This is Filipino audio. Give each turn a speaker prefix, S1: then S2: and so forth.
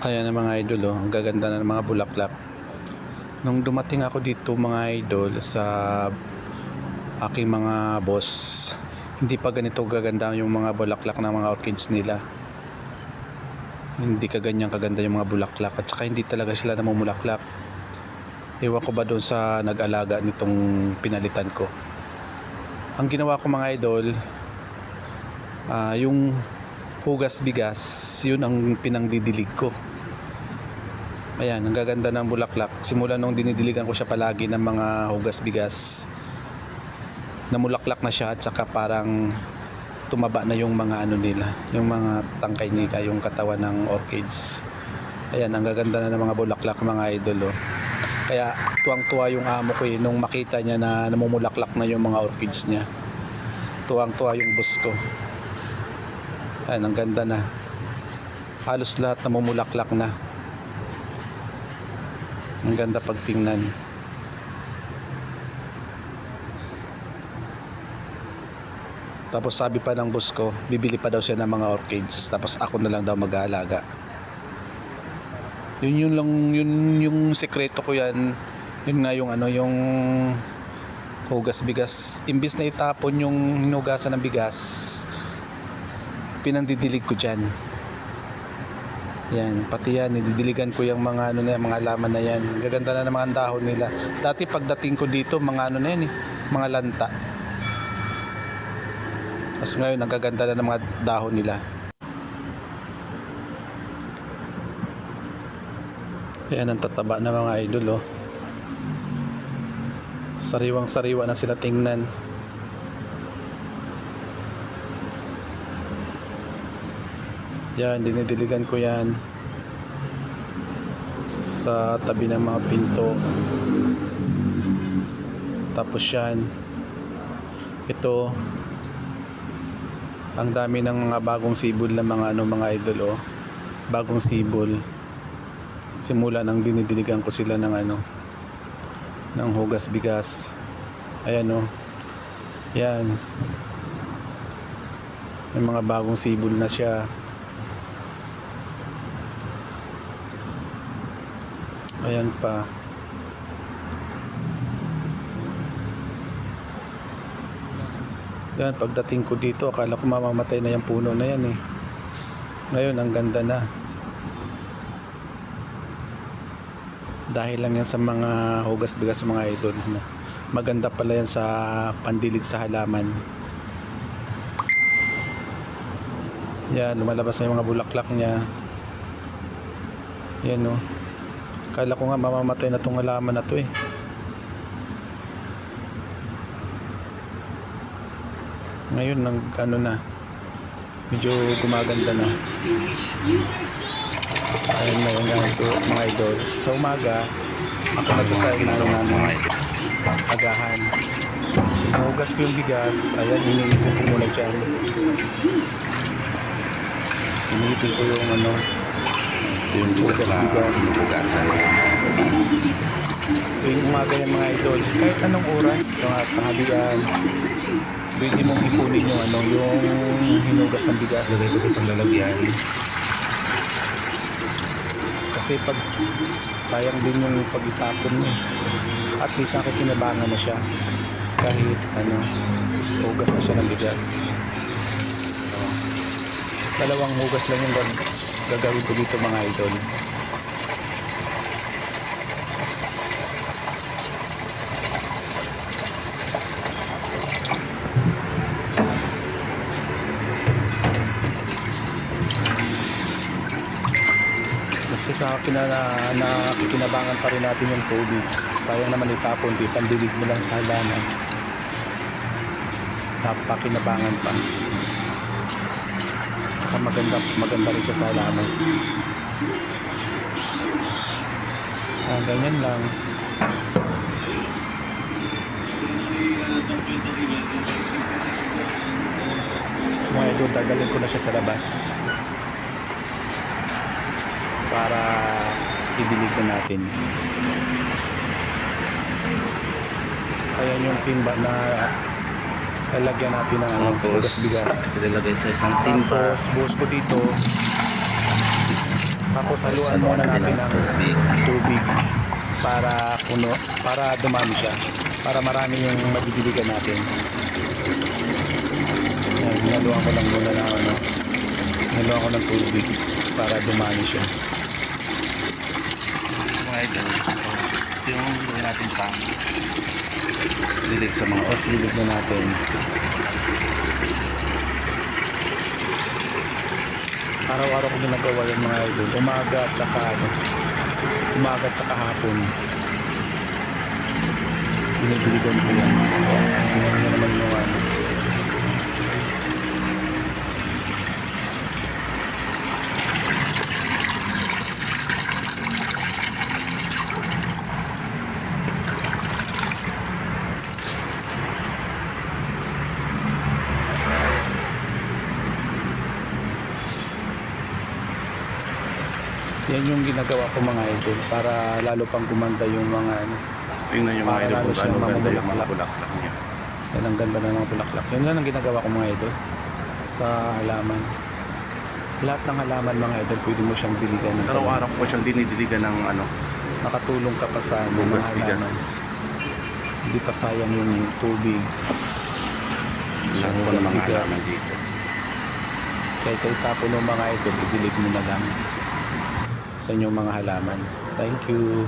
S1: Ayan ang mga idol, oh. Ang gaganda na ng mga bulaklak. Nung dumating ako dito mga idol sa aking mga boss, hindi pa ganito gaganda yung mga bulaklak ng mga orchids nila. Hindi kaganyan kaganda yung mga bulaklak, at saka hindi talaga sila namumulaklak. Ewan ko ba doon sa nag-alaga nitong pinalitan ko. Ang ginawa ko mga idol, yung hugas bigas, yun ang pinangdidilig ko. Ayan, ang gaganda ng bulaklak. Simula nung dinidiligan ko siya palagi ng mga hugas bigas, namulaklak na siya, at saka parang tumaba na yung mga ano nila, yung mga tangkay nila, yung katawan ng orchids. Ayan, ang gaganda na ng mga bulaklak mga idol, oh. Kaya tuwang-tuwa yung amo ko nung makita niya na namumulaklak na yung mga orchids niya. Tuwang-tuwa yung boss ko. Ayan, ang ganda na. Halos lahat namumulaklak na. Ang ganda pagtingnan. Tapos sabi pa ng boss ko, bibili pa daw siya ng mga orchids, tapos ako na lang daw mag-aalaga. Yun lang, yun yung sekreto ko yan. Yun nga yung ano, yung hugas bigas. Imbis na itapon yung hinugasan ng bigas, pinandidilig ko dyan. Yan, pati yan, nididiligan ko yung mga ano na yan, mga laman na yan. Gaganda na ng mga dahon nila. Dati pagdating ko dito, mga ano na yan, mga lanta. Tapos ngayon, ang gaganda na ng mga dahon nila. Ayan, ang tataba na mga idol, oh. Sariwang sariwa na sila tingnan. Yan, dinidiligan ko yan sa tabi ng mga pinto. Tapos yan, ito, ang dami ng mga bagong sibol na mga ano mga idol, oh. Bagong sibol. Simula nang dinidiligan ko sila ng ano, ng hugas bigas. Ayan, oh. Yan. May mga bagong sibol na siya. Ayan pa. Yan, pagdating ko dito, akala ko mamamatay na yung puno na yan, eh. Ngayon, ang ganda na. Dahil lang yan sa mga hugas bigas mga idol. Maganda pala yan sa pandilig sa halaman. Yan, lumalabas na yung mga bulaklak niya. Yan, oh. Akala ko nga mamamatay na tong halaman na to, eh. Ngayon ano na, medyo gumaganda na. Ayun na yung ganito mga idol. Sa umaga ako nagsasayang na namin agahan. Sinuhugas ko yung bigas. Ayan, iniipin ko muna dyan. Iniipin ko yung ano,
S2: yung bigas na hinugasan.
S1: yung umaga yan mga idol, kahit anong oras sa tanghalian, pwede mong ipunin yung ano, yung hinugas ng bigas.
S2: Lagay ko sa isang lalagyan.
S1: Kasi pag sayang din yung pag-itapon mo, at least nakikinabangan na siya kahit ano, hugas na siya ng bigas. Dalawang hugas lang yung gagawin ko dito mga idol. Sa nakikinabangan pa rin natin yung tubig. Sayang naman itapon, di pandilig mo lang sa halaman. Napakinabangan pa. Saka maganda rin siya sa halaman. Ganyan lang. So mga idol, tagalin ko na siya sa labas para idilig na natin. Kaya yung timba na lalagyan natin ng
S2: Tapos
S1: bigas.
S2: ilalagay sa isang timba.
S1: Tapos buhos ko dito Tapos haluan muna natin ng tubig para puno, para dumami siya. Para marami yung madidiligan natin. Yan, hinaluan ko lang muna ng ano. Hinaluan ko ng tubig para dumami siya.
S2: Mga idol, ito yung gawin natin pa. Dilig sa mga
S1: Tapos dilig na natin. Araw-araw ko ginagawa yan mga idol. Umaga at saka ano, umaga at saka hapon. Dinidiligan ko yan. Tingnan nyo naman yung ano. Yan yung ginagawa ko mga idol para lalo pang gumanda yung mga ano.
S2: tingnan yung mga
S1: Para
S2: idol
S1: lalo
S2: kung
S1: siyang
S2: gaano ganda yung mga
S1: mamumulaklak.
S2: bulaklak niya.
S1: Yan ang ganda na ng bulaklak. Yan lang ang ginagawa ko mga idol sa halaman. Lahat ng halaman mga idol pwede mo siyang diligan ng
S2: Araw-araw ko siyang dinidiligan ng ano,
S1: nakatulong ka pa sa ano, mga
S2: bugas
S1: halaman.
S2: bigas.
S1: Hindi pa sayang yung tubig.
S2: Sa
S1: Yung
S2: mga
S1: bugas
S2: halaman
S1: bigas.
S2: dito.
S1: Kaysa itapon ng mga idol, idilig mo na lang sa inyong mga halaman. Thank you.